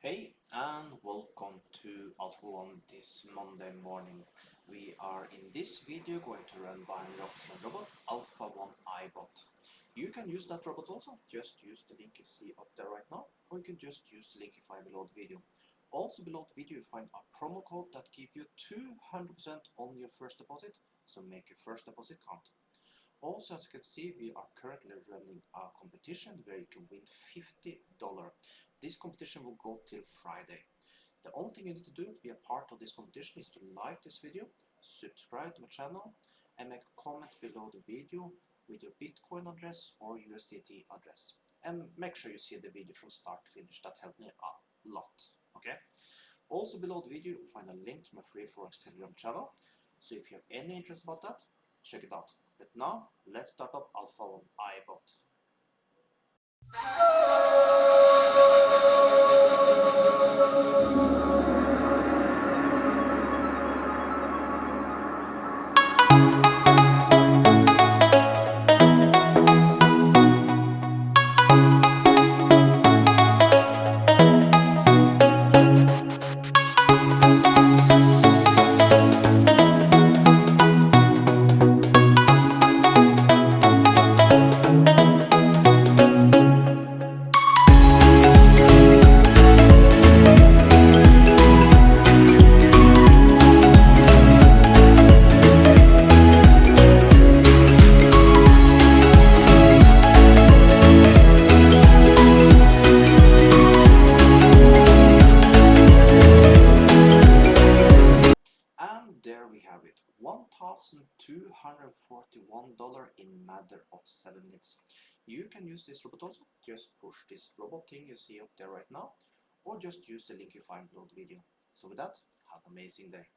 Hey and welcome to Alpha 1 this Monday morning. We are in this video going to run binary option robot Alpha 1 iBot. You can use that robot also, just use the link you see up there right now, or you can just use the link you find below the video. Also below the video you find a promo code that gives you 200% on your first deposit, so make your first deposit count. Also, as you can see, we are currently running a competition where you can win $50. This competition will go till Friday. The only thing you need to do to be a part of this competition is to like this video, subscribe to my channel, and make a comment below the video with your Bitcoin address or USDT address. And make sure you see the video from start to finish. That helped me a lot. Okay. Also below the video you'll find a link to my free Forex Telegram channel. So if you have any interest about that, check it out. But now, let's start up Alpha 1 iBot. And there we have it, $1,241 in matter of 7 minutes. You can use this robot also, just push this robot thing you see up there right now, or just use the link you find below the video. So with that, have an amazing day.